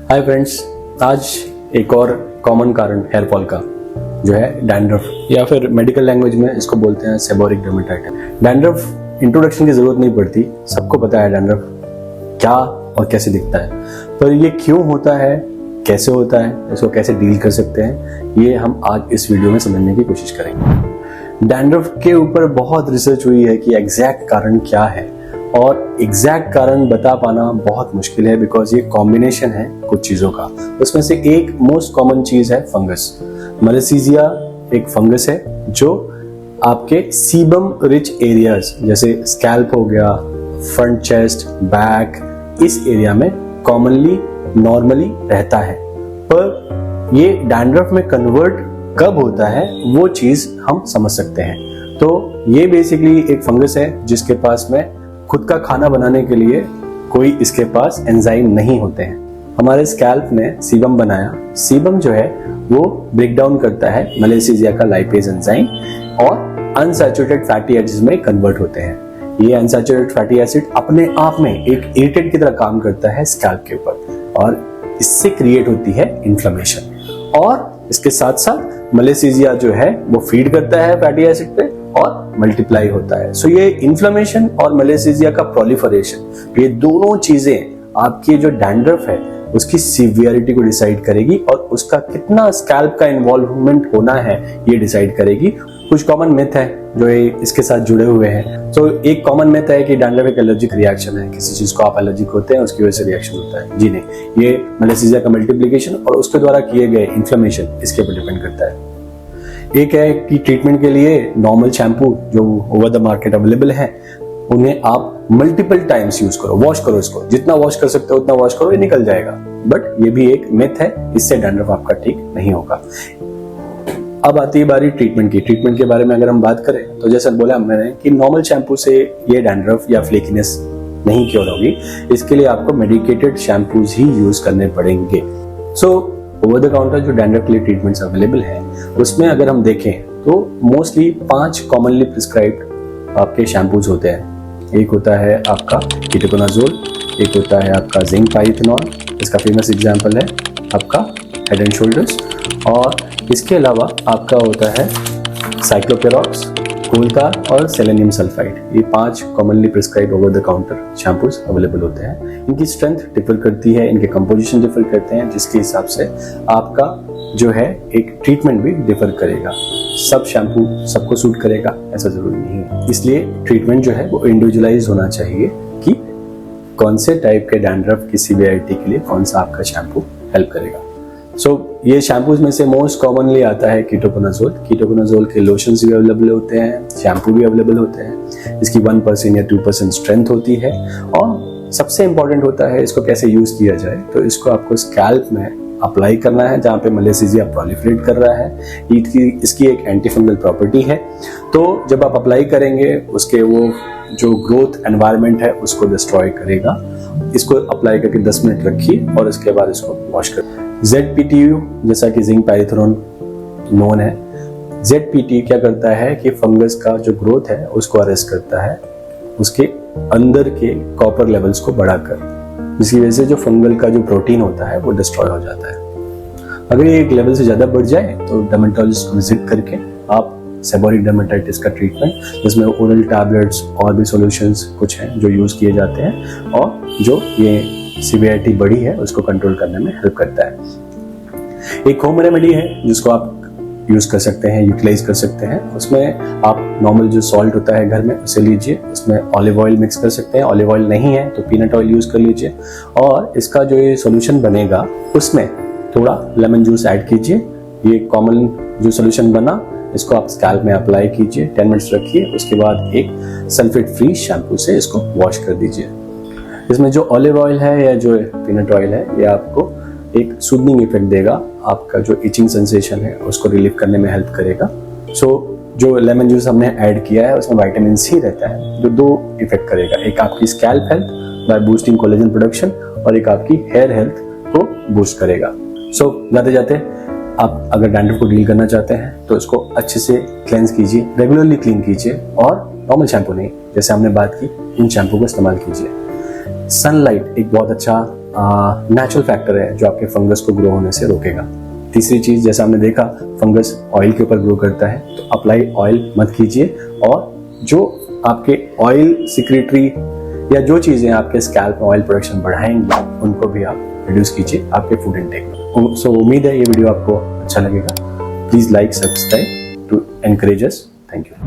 Hi friends, आज एक और कॉमन कारण हेयर फॉल का जो है डैंड्रफ, या फिर मेडिकल लैंग्वेज में इसको बोलते हैं सेबोरिक डर्मेटाइटिस। डैंड्रफ इंट्रोडक्शन की जरूरत नहीं पड़ती, सबको पता है डैंड्रफ क्या और कैसे दिखता है, पर ये क्यों होता है, कैसे होता है, इसको कैसे डील कर सकते हैं, ये हम आज इस वीडियो में समझने की कोशिश करेंगे। डैंड्रफ के ऊपर बहुत रिसर्च हुई है कि एग्जैक्ट कारण क्या है, और एग्जैक्ट कारण बता पाना बहुत मुश्किल है बिकॉज ये कॉम्बिनेशन है कुछ चीजों का। उसमें से एक मोस्ट कॉमन चीज है फंगस। मलेसीजिया एक फंगस है जो आपके सीबम रिच एरियाज जैसे स्कैल्प हो गया, फ्रंट चेस्ट, बैक, इस एरिया में कॉमनली नॉर्मली रहता है। पर ये डैंड्रफ में कन्वर्ट कब होता है वो चीज हम समझ सकते हैं। तो ये बेसिकली एक फंगस है जिसके पास में खुद का खाना बनाने के लिए कोई इसके पास एंजाइम नहीं होते हैं। हमारे स्कैल्प ने सीबम बनाया, सीबम जो है वो ब्रेक डाउन करता है मलेसीजिया का लाइपेज एंजाइम और अनसैचुरेटेड फैटी एसिड्स में कन्वर्ट होते हैं। ये अनसैचुरेटेड फैटी एसिड अपने आप में एक इरिटेंट की तरह काम करता है स्कैल्प के ऊपर, और इससे क्रिएट होती है इन्फ्लेमेशन। और इसके साथ साथ मलेसीजिया जो है वो फीड करता है फैटी एसिड पे और मल्टीप्लाई होता है। सो ये इन्फ्लेमेशन और मलेसीजिया का प्रोलिफरेशन, ये दोनों चीजें आपकी जो डैंड्रफ है उसकी सीवियरिटी को डिसाइड करेगी और उसका कितना स्कैल्प का इन्वॉल्वमेंट होना है ये डिसाइड करेगी। कुछ कॉमन मिथ है जो इसके साथ जुड़े हुए हैं। तो एक कॉमन मिथ है कि डैंड्रफ एक एलर्जिक रिएक्शन है, किसी चीज को आप एलर्जिक होते हैं उसकी वजह से रिएक्शन होता है। जी नहीं, ये मलेसीजिया का मल्टीप्लिकेशन और उसके द्वारा किए गए इन्फ्लेमेशन इसके ऊपर डिपेंड करता है। एक है कि ट्रीटमेंट के लिए नॉर्मल शैम्पू जो ओवर द मार्केट अवेलेबल है उन्हें आप मल्टीपल टाइम्स यूज करो, वॉश करो, इसको जितना वॉश कर सकते हो उतना वॉश करो, ये निकल जाएगा। बट ये भी एक मिथ है, इससे डैंड्रफ आपका ठीक नहीं होगा। अब आती है बारी ट्रीटमेंट की। ट्रीटमेंट के बारे में अगर हम बात करें तो जैसा बोला मैंने कि नॉर्मल शैम्पू से ये डैंड्रफ या फ्लेकीनेस नहीं क्योर होगी, इसके लिए आपको मेडिकेटेड शैम्पूज ही यूज करने पड़ेंगे। ओवर द काउंटर जो डैंड्रफ के लिए ट्रीटमेंट्स अवेलेबल है उसमें अगर हम देखें तो मोस्टली 5 कॉमनली प्रिस्क्राइब्ड आपके शैम्पूज होते हैं। एक होता है आपका कीटोकोनाजोल, एक होता है आपका जिंक पाइरेथेनॉल, इसका फेमस एग्जांपल है आपका हेड एंड शोल्डर्स, और इसके अलावा आपका होता है साइक्लोपेरॉक्स, कोलतार और सेलेनियम सल्फाइड। ये 5 commonly prescribe over the counter shampoos available होते हैं। इनकी स्ट्रेंथ डिफर करती है, इनके कंपोजिशन डिफर करते हैं, जिसके हिसाब से आपका जो है एक ट्रीटमेंट भी डिफर करेगा। सब शैम्पू सबको सूट करेगा ऐसा जरूरी नहीं है, इसलिए ट्रीटमेंट जो है वो इंडिविजुअलाइज होना चाहिए कि कौन से टाइप के डैंड्रफ की सीवियरिटी के लिए कौन सा आपका शैम्पू हेल्प करेगा। ये शैम्पूज में से मोस्ट कॉमनली आता है कीटोकोनाजोल। कीटोकोनाजोल के लोशंस भी अवेलेबल होते हैं, शैम्पू भी अवेलेबल होते हैं। इसकी 1% या 2% स्ट्रेंथ होती है, और सबसे इंपॉर्टेंट होता है इसको कैसे यूज किया जाए। तो इसको आपको स्कैल्प में अप्लाई करना है जहाँ पे मलेसीजिया प्रोलिफरेट कर रहा है। इसकी एक एंटी फंगल प्रॉपर्टी है, तो जब आप अप्लाई करेंगे उसके वो जो ग्रोथ एनवायरनमेंट है उसको डिस्ट्रॉय करेगा। इसको अप्लाई करके 10 मिनट रखिए और इसके बाद इसको वॉश करिए। ZPTU जैसा कि जिंक पाइरेथेनॉल नोन है, ZPT क्या करता है कि फंगस का जो ग्रोथ है उसको अरेस्ट करता है, उसके अंदर के कॉपर लेवल्स को बढ़ाकर, जिसकी वजह से जो फंगल का जो प्रोटीन होता है वो डिस्ट्रॉय हो जाता है। अगर ये एक लेवल से ज्यादा बढ़ जाए तो डर्मेटोलॉजिस्ट को विजिट करके आप सेबोरिक डर्मेटाइटिस का ट्रीटमेंट, जिसमें ओरल टैबलेट्स और भी सॉल्यूशंस कुछ हैं जो यूज किए जाते हैं और जो ये सीवियरिटी बढ़ी है उसको कंट्रोल करने में हेल्प करता है। एक होम रेमेडी है जिसको आप यूज कर सकते हैं, यूटिलाइज कर सकते हैं। उसमें आप नॉर्मल जो सॉल्ट होता है घर में उसे लीजिए, उसमें ऑलिव ऑयल मिक्स कर सकते हैं। ऑलिव ऑयल नहीं है तो पीनट ऑयल यूज कर लीजिए, और इसका जो ये सॉल्यूशन बनेगा उसमें थोड़ा लेमन जूस ऐड कीजिए। ये कॉमन जो सॉल्यूशन बना इसको आप स्कैल्प में अप्लाई कीजिए, 10 मिनट्स रखिए, उसके बाद एक सल्फेट फ्री शैम्पू से इसको वॉश कर दीजिए। इसमें जो ऑलिव ऑयल है या जो पीनट ऑयल है ये आपको एक सूदनिंग इफेक्ट देगा, आपका जो इचिंग सेंसेशन है उसको रिलीव करने में हेल्प करेगा। जो लेमन जूस हमने ऐड किया है उसमें विटामिन सी रहता है जो 2 इफेक्ट करेगा, एक आपकी scalp health by boosting collagen production और एक आपकी हेयर हेल्थ को बूस्ट करेगा। जाते जाते आप अगर डैंड्रफ को डील करना चाहते हैं तो इसको अच्छे से क्लेंस कीजिए, रेगुलरली क्लीन कीजिए, और नॉर्मल शैम्पू नहीं, जैसे हमने बात की, इन शैम्पू का इस्तेमाल कीजिए। सनलाइट एक बहुत अच्छा नेचुरल फैक्टर है जो आपके फंगस को ग्रो होने से रोकेगा। तीसरी चीज, जैसा हमने देखा फंगस ऑयल के ऊपर ग्रो करता है, तो अप्लाई ऑयल मत कीजिए, और जो आपके ऑयल सिक्रेटरी या जो चीजें आपके स्कैल्प में ऑयल प्रोडक्शन बढ़ाएंगी उनको भी आप रिड्यूस कीजिए आपके फूड इनटेक में। सो उम्मीद है ये वीडियो आपको अच्छा लगेगा। Please like, subscribe to encourage us. Thank you.